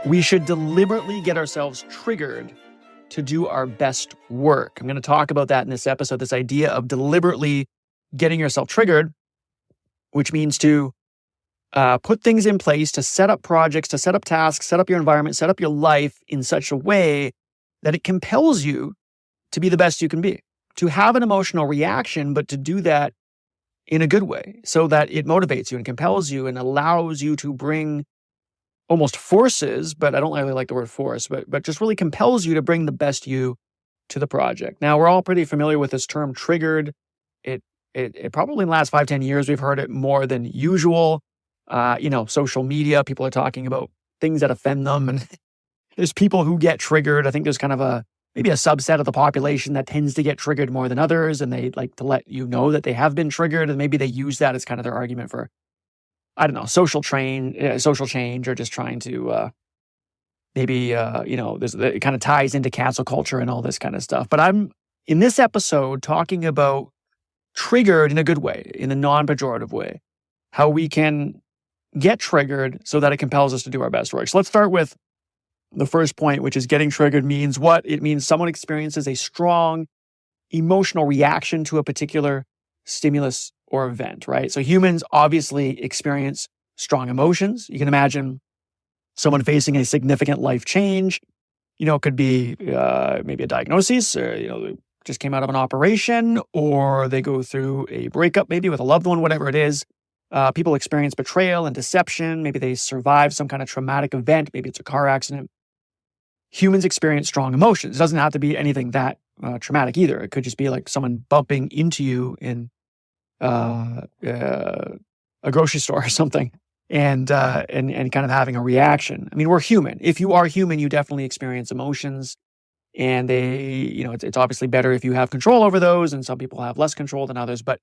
we should deliberately get ourselves triggered to do our best work. I'm going to talk about that in this episode, this idea of deliberately getting yourself triggered, which means to put things in place, to set up projects, to set up tasks, set up your environment, set up your life in such a way that it compels you to be the best you can be, to have an emotional reaction, but to do that in a good way so that it motivates you and compels you and allows you to bring almost forces, but I don't really like the word force, but just really compels you to bring the best you to the project. Now, we're all pretty familiar with this term triggered. It probably in the last 5-10 years, we've heard it more than usual. Social media, people are talking about things that offend them. And there's people who get triggered. I think there's kind of maybe a subset of the population that tends to get triggered more than others. And they like to let you know that they have been triggered. And maybe they use that as kind of their argument for, I don't know, social change, or just trying to it kind of ties into cancel culture and all this kind of stuff. But I'm in this episode talking about triggered in a good way, in a non-pejorative way, how we can get triggered so that it compels us to do our best work. So let's start with the first point, which is getting triggered means what? It means someone experiences a strong emotional reaction to a particular stimulus or event, right? So humans obviously experience strong emotions. You can imagine someone facing a significant life change. It could be maybe a diagnosis, or they just came out of an operation, or they go through a breakup maybe with a loved one, whatever it is. People experience betrayal and deception. Maybe they survive some kind of traumatic event. Maybe it's a car accident. Humans experience strong emotions. It doesn't have to be anything that traumatic either. It could just be like someone bumping into you in a grocery store or something, and kind of having a reaction. I mean, we're human. If you are human, you definitely experience emotions, and it's obviously better if you have control over those, and some people have less control than others. But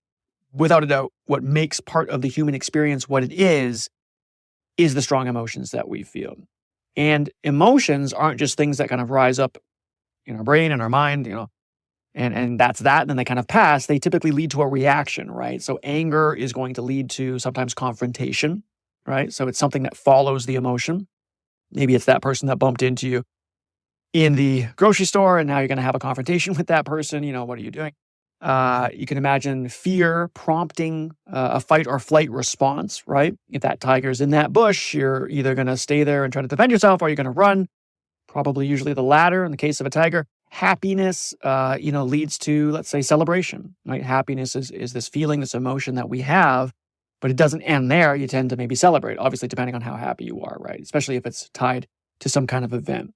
without a doubt, what makes part of the human experience what it is the strong emotions that we feel. And emotions aren't just things that kind of rise up in our brain and our mind, and that's that, and then they kind of pass. They typically lead to a reaction, right? So anger is going to lead to sometimes confrontation, right? So it's something that follows the emotion. Maybe it's that person that bumped into you in the grocery store, and now you're going to have a confrontation with that person. What are you doing? You can imagine fear prompting a fight or flight response, right? If that tiger's in that bush, you're either going to stay there and try to defend yourself, or you're going to run. Probably usually the latter in the case of a tiger. Happiness, leads to, let's say, celebration, right? Happiness is this feeling, this emotion that we have, but it doesn't end there. You tend to maybe celebrate, obviously, depending on how happy you are, right? Especially if it's tied to some kind of event.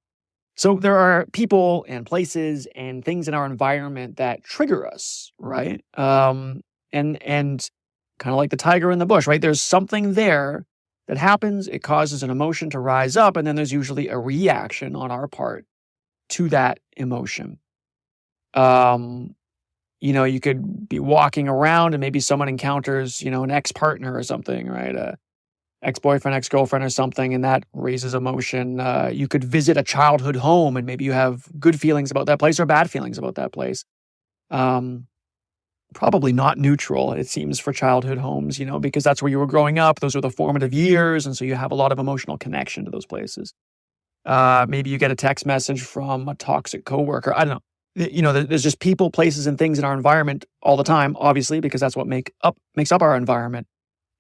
So there are people and places and things in our environment that trigger us, right? And kind of like the tiger in the bush, right? There's something there that happens. It causes an emotion to rise up, and then there's usually a reaction on our part to that emotion. You could be walking around and maybe someone encounters, an ex-partner or something, right? Ex-boyfriend, ex-girlfriend or something, and that raises emotion. You could visit a childhood home and maybe you have good feelings about that place or bad feelings about that place. Probably not neutral, it seems, for childhood homes, because that's where you were growing up. Those are the formative years, and so you have a lot of emotional connection to those places. Maybe you get a text message from a toxic coworker. I don't know. There's just people, places, and things in our environment all the time, obviously, because that's what makes up our environment.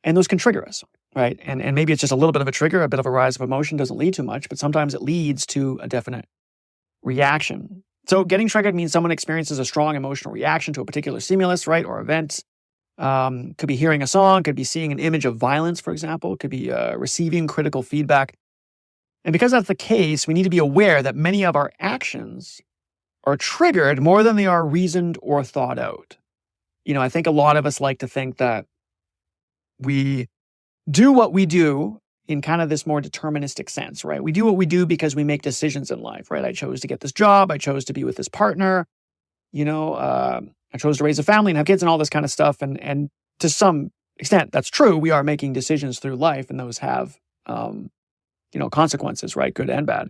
And those can trigger us, right? And maybe it's just a little bit of a trigger, a bit of a rise of emotion, doesn't lead to much, but sometimes it leads to a definite reaction. So getting triggered means someone experiences a strong emotional reaction to a particular stimulus, right, or event. Could be hearing a song, could be seeing an image of violence, for example, could be receiving critical feedback. And because that's the case, we need to be aware that many of our actions are triggered more than they are reasoned or thought out. I think a lot of us like to think that we do what we do in kind of this more deterministic sense, right? We do what we do because we make decisions in life, right? I chose to get this job. I chose to be with this partner. I chose to raise a family and have kids and all this kind of stuff. And to some extent, that's true. We are making decisions through life, and those have, consequences, right? Good and bad.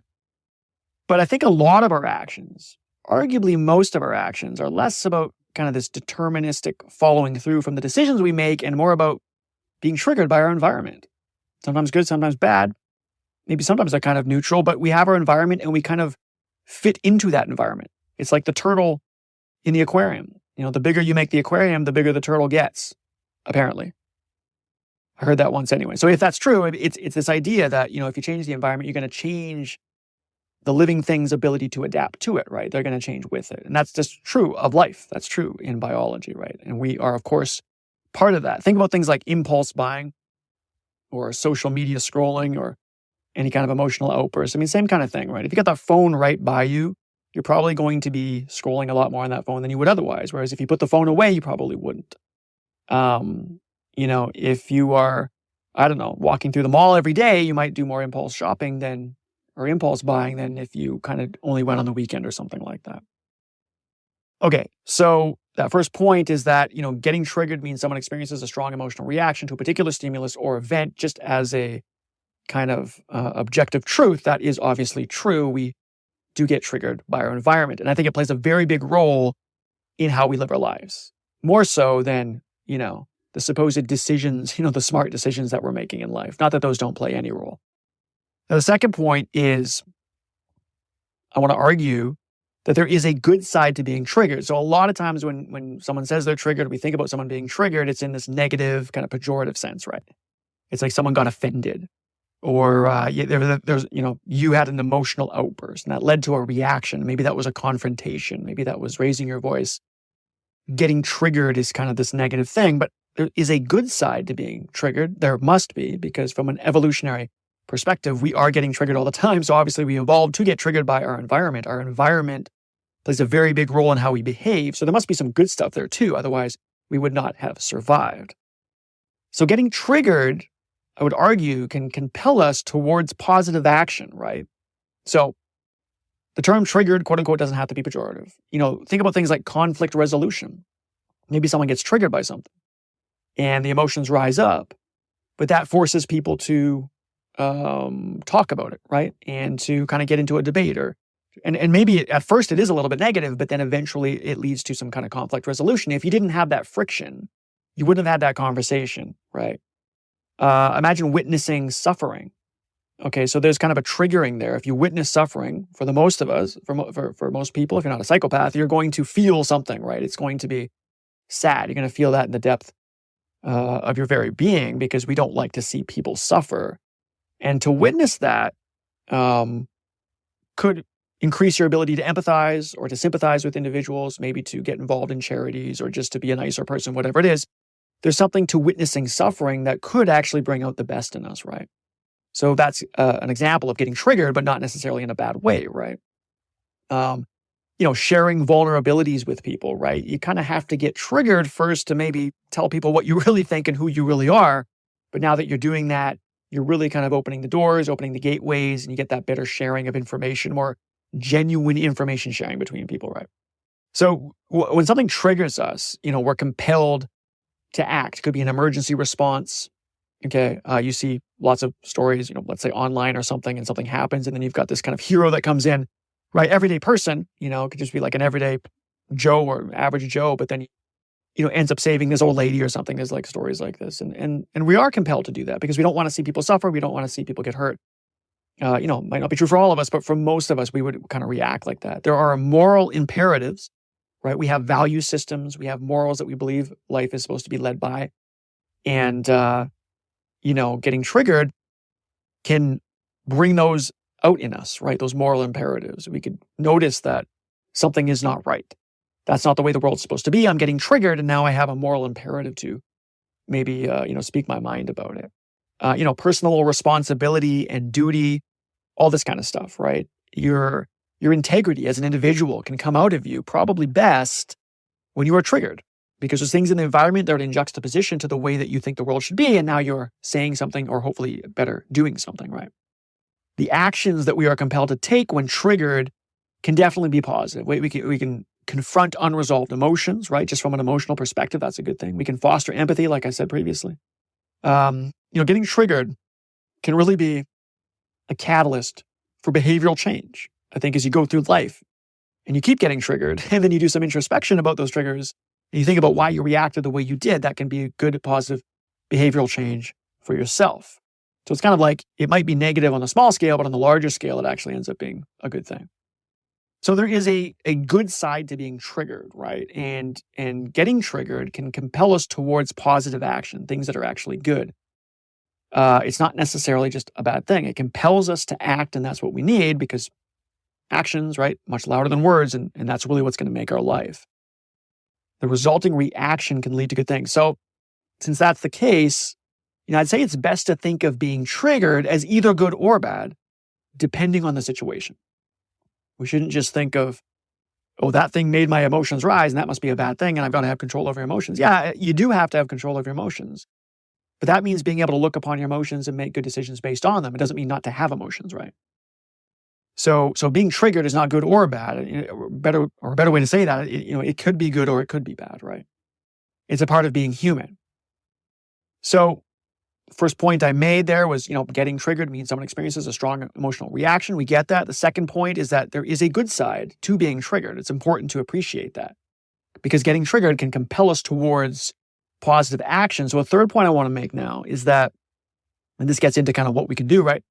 But I think a lot of our actions, arguably most of our actions, are less about kind of this deterministic following through from the decisions we make and more about being triggered by our environment. Sometimes good, sometimes bad. maybe sometimes they're kind of neutral, but we have our environment and we kind of fit into that environment. It's like the turtle in the aquarium. The bigger you make the aquarium, the bigger the turtle gets, apparently. I heard that once anyway. So if that's true, it's this idea that, if you change the environment, you're going to change the living thing's ability to adapt to it, right? They're going to change with it. And that's just true of life. That's true in biology, right? And we are, of course, part of that. Think about things like impulse buying or social media scrolling or any kind of emotional outburst. Same kind of thing, right? If you got that phone right by you, you're probably going to be scrolling a lot more on that phone than you would otherwise. Whereas if you put the phone away, you probably wouldn't. If you are, walking through the mall every day, you might do more impulse shopping or impulse buying than if you kind of only went on the weekend or something like that. Okay, so that first point is that, getting triggered means someone experiences a strong emotional reaction to a particular stimulus or event just as a kind of objective truth. That is obviously true. We do get triggered by our environment. And I think it plays a very big role in how we live our lives, more so than, the supposed decisions, the smart decisions that we're making in life. Not that those don't play any role. Now, the second point is I want to argue that there is a good side to being triggered. So a lot of times when someone says they're triggered, we think about someone being triggered, it's in this negative kind of pejorative sense, right? It's like someone got offended or there's you had an emotional outburst and that led to a reaction. Maybe that was a confrontation. Maybe that was raising your voice. Getting triggered is kind of this negative thing, but there is a good side to being triggered. There must be, because from an evolutionary perspective, we are getting triggered all the time. So obviously we evolved to get triggered by our environment. Our environment plays a very big role in how we behave. So there must be some good stuff there too. Otherwise, we would not have survived. So getting triggered, I would argue, can compel us towards positive action, right? So the term triggered, quote unquote, doesn't have to be pejorative. Think about things like conflict resolution. Maybe someone gets triggered by something and the emotions rise up, but that forces people to talk about it, right? And to kind of get into a debate and maybe at first it is a little bit negative, but then eventually it leads to some kind of conflict resolution. If you didn't have that friction, you wouldn't have had that conversation, right? Imagine witnessing suffering. Okay, so there's kind of a triggering there. If you witness suffering, for the most of us, for most people, if you're not a psychopath, you're going to feel something, right? It's going to be sad. You're going to feel that in the depth of your very being, because we don't like to see people suffer. And to witness that could increase your ability to empathize or to sympathize with individuals, maybe to get involved in charities or just to be a nicer person, whatever it is. There's something to witnessing suffering that could actually bring out the best in us, right? So that's an example of getting triggered, but not necessarily in a bad way, right? Sharing vulnerabilities with people, right? You kind of have to get triggered first to maybe tell people what you really think and who you really are. But now that you're doing that, you're really kind of opening the doors, opening the gateways, and you get that better sharing of information, more genuine information sharing between people, right? So when something triggers us, we're compelled to act. It could be an emergency response. Okay, you see lots of stories, let's say online or something, and something happens, and then you've got this kind of hero that comes in, right? Everyday person, it could just be like an everyday Joe or average Joe, but then, ends up saving this old lady or something. There's like stories like this. And we are compelled to do that because we don't want to see people suffer. We don't want to see people get hurt. It might not be true for all of us, but for most of us, we would kind of react like that. There are moral imperatives, right? We have value systems. We have morals that we believe life is supposed to be led by. And, getting triggered can bring those out in us, right? Those moral imperatives. We could notice that something is not right. That's not the way the world's supposed to be. I'm getting triggered, and now I have a moral imperative to maybe, speak my mind about it. Personal responsibility and duty, all this kind of stuff, right? Your integrity as an individual can come out of you probably best when you are triggered, because there's things in the environment that are in juxtaposition to the way that you think the world should be, and now you're saying something, or hopefully better, doing something, right? The actions that we are compelled to take when triggered can definitely be positive. We can confront unresolved emotions, right? Just from an emotional perspective, that's a good thing. We can foster empathy, like I said previously. Getting triggered can really be a catalyst for behavioral change. I think as you go through life and you keep getting triggered, and then you do some introspection about those triggers, and you think about why you reacted the way you did, that can be a good, positive behavioral change for yourself. So it's kind of like it might be negative on the small scale, but on the larger scale, it actually ends up being a good thing. So there is a good side to being triggered, right? And getting triggered can compel us towards positive action, things that are actually good. It's not necessarily just a bad thing. It compels us to act, and that's what we need, because actions, right, much louder than words, and that's really what's going to make our life. The resulting reaction can lead to good things. So since that's the case, I'd say it's best to think of being triggered as either good or bad, depending on the situation. We shouldn't just think of, oh, that thing made my emotions rise and that must be a bad thing and I've got to have control over your emotions. Yeah, you do have to have control over your emotions. But that means being able to look upon your emotions and make good decisions based on them. It doesn't mean not to have emotions, right? So being triggered is not good or bad. A better way to say that, it could be good or it could be bad, right? It's a part of being human. So first point I made there was, getting triggered means someone experiences a strong emotional reaction. We get that. The second point is that there is a good side to being triggered. It's important to appreciate that, because getting triggered can compel us towards positive action. So a third point I want to make now is that, and this gets into kind of what we can do, right?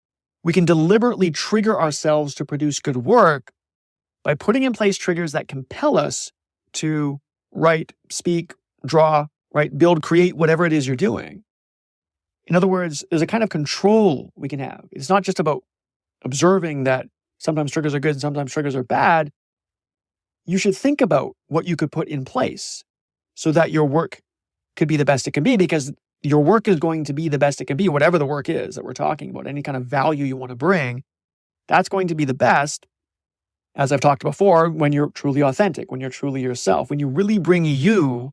We can deliberately trigger ourselves to produce good work by putting in place triggers that compel us to write, speak, draw, right, build, create, whatever it is you're doing. In other words, there's a kind of control we can have. It's not just about observing that sometimes triggers are good and sometimes triggers are bad. You should think about what you could put in place so that your work could be the best it can be, because your work is going to be the best it can be, whatever the work is that we're talking about, any kind of value you want to bring, that's going to be the best, as I've talked before, when you're truly authentic, when you're truly yourself, when you really bring you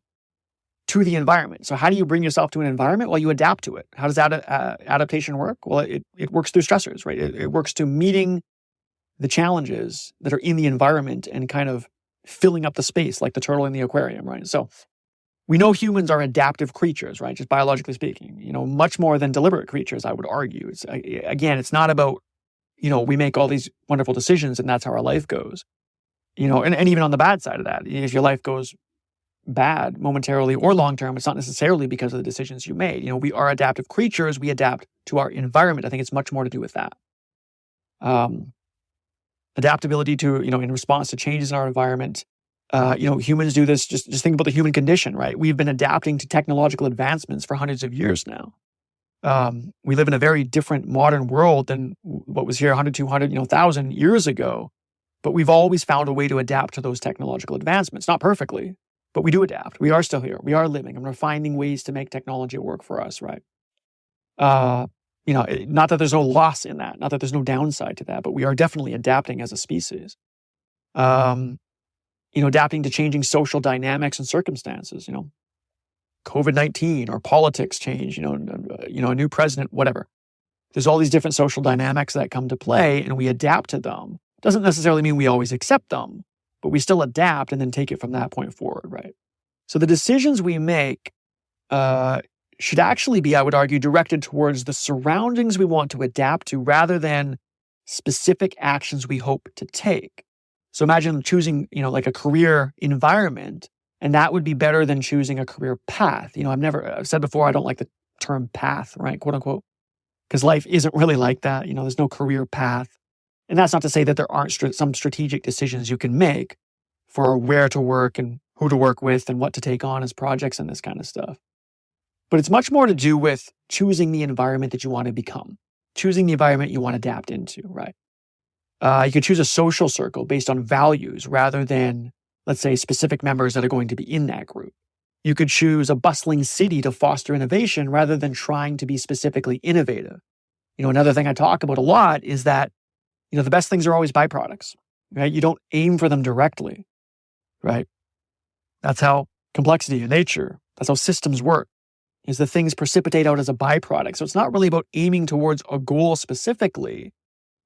to the environment. So how do you bring yourself to an environment? Well, you adapt to it. How does adaptation work? Well, it works through stressors, right? It works to meeting the challenges that are in the environment and kind of filling up the space like the turtle in the aquarium, right? So we know humans are adaptive creatures, right? Just biologically speaking, much more than deliberate creatures, I would argue. It's not about, we make all these wonderful decisions and that's how our life goes. And even on the bad side of that, if your life goes bad momentarily or long-term, it's not necessarily because of the decisions you made. We are adaptive creatures. We adapt to our environment. I think it's much more to do with that. Adaptability to, in response to changes in our environment. Humans do this, just think about the human condition, right? We've been adapting to technological advancements for hundreds of years now. We live in a very different modern world than what was here 100, 200, 1,000 years ago. But we've always found a way to adapt to those technological advancements. Not perfectly, but we do adapt. We are still here. We are living, and we're finding ways to make technology work for us, right? Not that there's no loss in that, not that there's no downside to that, but we are definitely adapting as a species. Adapting to changing social dynamics and circumstances, COVID-19 or politics change, a new president, whatever. There's all these different social dynamics that come to play and we adapt to them. Doesn't necessarily mean we always accept them, but we still adapt and then take it from that point forward, right? So the decisions we make should actually be, I would argue, directed towards the surroundings we want to adapt to rather than specific actions we hope to take. So imagine choosing, like a career environment, and that would be better than choosing a career path. I've said before, I don't like the term path, right? Quote unquote, because life isn't really like that. There's no career path. And that's not to say that there aren't some strategic decisions you can make for where to work and who to work with and what to take on as projects and this kind of stuff. But it's much more to do with choosing the environment that you want to become, choosing the environment you want to adapt into, right? You could choose a social circle based on values rather than, let's say, specific members that are going to be in that group. You could choose a bustling city to foster innovation rather than trying to be specifically innovative. Another thing I talk about a lot is that, the best things are always byproducts, right? You don't aim for them directly, right? That's how complexity in nature, that's how systems work, is the things precipitate out as a byproduct. So it's not really about aiming towards a goal specifically.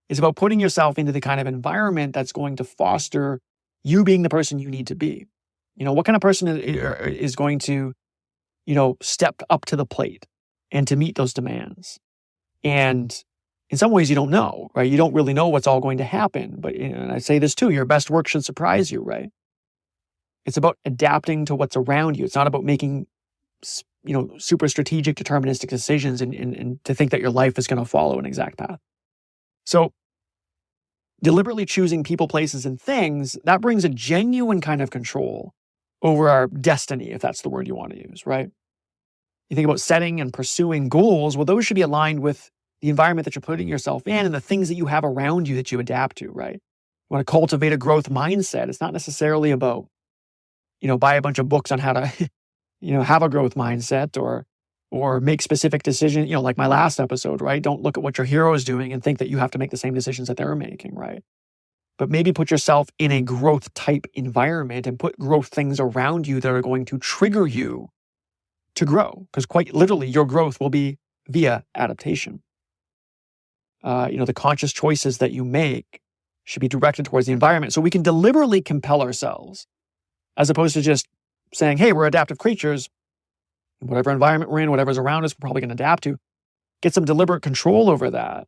It's about putting yourself into the kind of environment that's going to foster you being the person you need to be. What kind of person is going to, step up to the plate and to meet those demands? And in some ways you don't know, right? You don't really know what's all going to happen. But and I say this too, your best work should surprise you, right? It's about adapting to what's around you. It's not about making super strategic, deterministic decisions and to think that your life is going to follow an exact path. So deliberately choosing people, places, and things, that brings a genuine kind of control over our destiny, if that's the word you want to use, right? You think about setting and pursuing goals, well, those should be aligned with the environment that you're putting yourself in and the things that you have around you that you adapt to, right? You want to cultivate a growth mindset. It's not necessarily about, buy a bunch of books on how to, have a growth mindset or make specific decisions, like my last episode, right? Don't look at what your hero is doing and think that you have to make the same decisions that they're making, right? But maybe put yourself in a growth type environment and put growth things around you that are going to trigger you to grow. Because quite literally, your growth will be via adaptation. The conscious choices that you make should be directed towards the environment. So we can deliberately compel ourselves as opposed to just saying, hey, we're adaptive creatures. Whatever environment we're in, whatever's around us, we're probably going to adapt to. Get some deliberate control over that.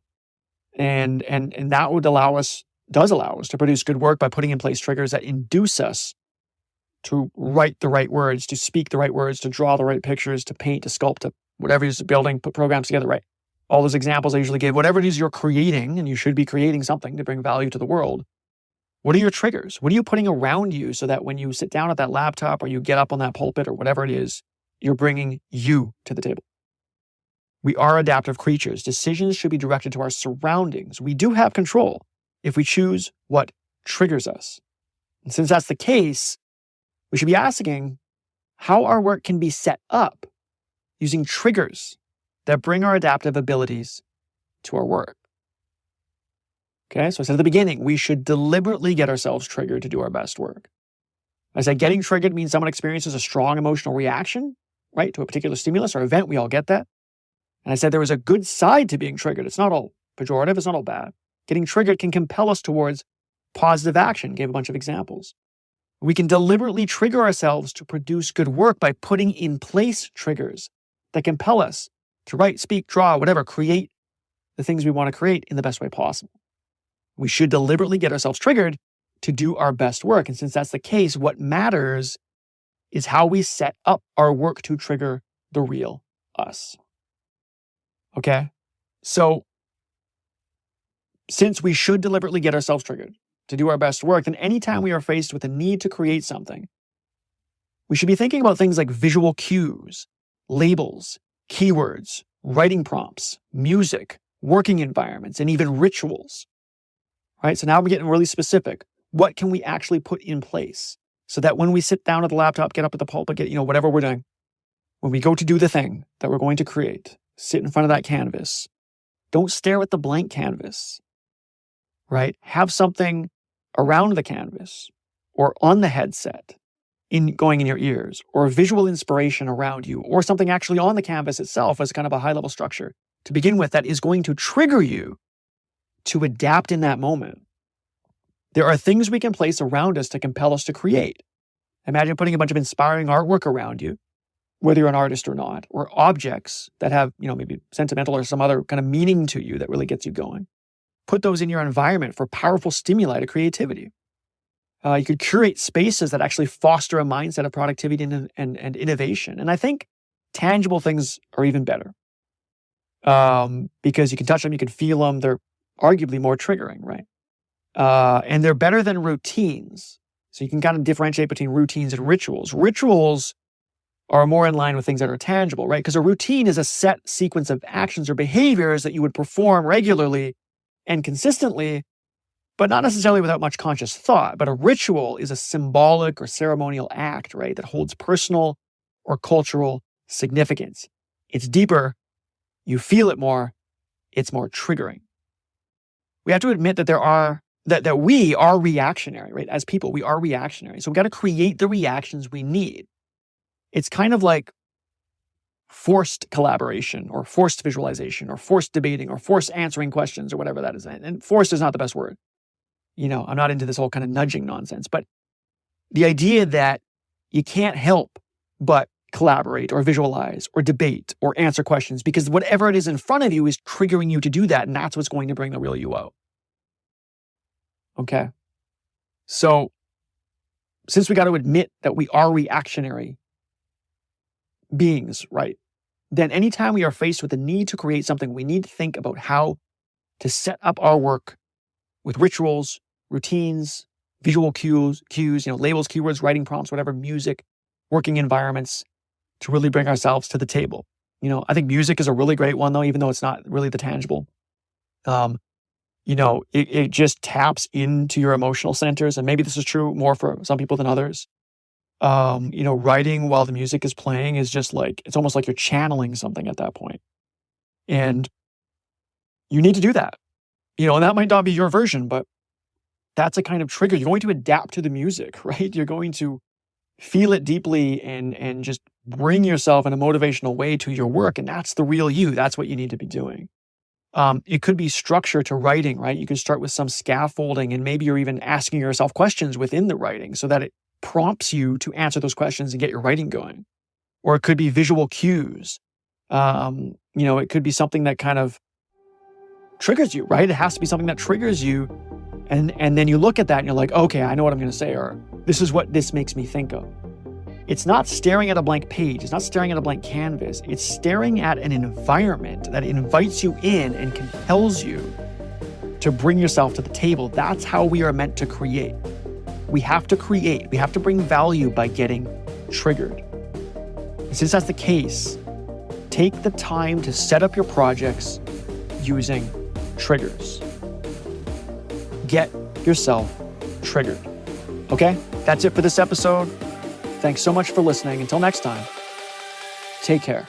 And that does allow us to produce good work by putting in place triggers that induce us to write the right words, to speak the right words, to draw the right pictures, to paint, to sculpt, to whatever you're building, put programs together, right? All those examples I usually give, whatever it is you're creating, and you should be creating something to bring value to the world. What are your triggers? What are you putting around you so that when you sit down at that laptop or you get up on that pulpit or whatever it is, you're bringing you to the table? We are adaptive creatures. Decisions should be directed to our surroundings. We do have control if we choose what triggers us. And since that's the case, we should be asking how our work can be set up using triggers that bring our adaptive abilities to our work. Okay, so I said at the beginning, we should deliberately get ourselves triggered to do our best work. I said getting triggered means someone experiences a strong emotional reaction, right, to a particular stimulus or event. We all get that. And I said there was a good side to being triggered. It's not all pejorative. It's not all bad. Getting triggered can compel us towards positive action. Gave a bunch of examples. We can deliberately trigger ourselves to produce good work by putting in place triggers that compel us to write, speak, draw, whatever, create the things we want to create in the best way possible. We should deliberately get ourselves triggered to do our best work. And since that's the case, what matters is how we set up our work to trigger the real us. Okay? So, since we should deliberately get ourselves triggered to do our best work, then anytime we are faced with a need to create something, we should be thinking about things like visual cues, labels, keywords, writing prompts, music, working environments, and even rituals. Right? So now we're getting really specific. What can we actually put in place so that when we sit down at the laptop, get up at the pulpit, get, whatever we're doing, when we go to do the thing that we're going to create, sit in front of that canvas, don't stare at the blank canvas, right? Have something around the canvas or on the headset going in your ears, or visual inspiration around you, or something actually on the canvas itself as kind of a high-level structure to begin with that is going to trigger you to adapt in that moment. There are things we can place around us to compel us to create. Imagine putting a bunch of inspiring artwork around you, whether you're an artist or not, or objects that have, maybe sentimental or some other kind of meaning to you that really gets you going. Put those in your environment for powerful stimuli to creativity. You could curate spaces that actually foster a mindset of productivity and innovation. And I think tangible things are even better because you can touch them, you can feel them. They're arguably more triggering, right? And they're better than routines. So you can kind of differentiate between routines and rituals. Rituals are more in line with things that are tangible, right? Because a routine is a set sequence of actions or behaviors that you would perform regularly and consistently, but not necessarily without much conscious thought. But a ritual is a symbolic or ceremonial act, right, that holds personal or cultural significance. It's deeper. You feel it more. It's more triggering. We have to admit that we are reactionary, right? As people, we are reactionary. So we've got to create the reactions we need. It's kind of like forced collaboration or forced visualization or forced debating or forced answering questions or whatever that is. And forced is not the best word. I'm not into this whole kind of nudging nonsense, but the idea that you can't help but collaborate or visualize or debate or answer questions because whatever it is in front of you is triggering you to do that. And that's what's going to bring the real you out. Okay. So since we got to admit that we are reactionary beings, right? Then anytime we are faced with the need to create something, we need to think about how to set up our work with rituals, routines, visual cues, labels, keywords, writing prompts, whatever, music, working environments to really bring ourselves to the table. I think music is a really great one though, even though it's not really the tangible. It just taps into your emotional centers. And maybe this is true more for some people than others. Writing while the music is playing is just like, it's almost like you're channeling something at that point. And you need to do that. And that might not be your version, but that's a kind of trigger. You're going to adapt to the music, right? You're going to feel it deeply and just bring yourself in a motivational way to your work. And that's the real you. That's what you need to be doing. It could be structure to writing, right? You can start with some scaffolding, and maybe you're even asking yourself questions within the writing so that it prompts you to answer those questions and get your writing going. Or it could be visual cues. It could be something that kind of triggers you, right? It has to be something that triggers you. And then you look at that and you're like, okay, I know what I'm going to say, or this is what this makes me think of. It's not staring at a blank page. It's not staring at a blank canvas. It's staring at an environment that invites you in and compels you to bring yourself to the table. That's how we are meant to create. We have to create. We have to bring value by getting triggered. And since that's the case, take the time to set up your projects using triggers. Get yourself triggered. Okay? That's it for this episode. Thanks so much for listening. Until next time, take care.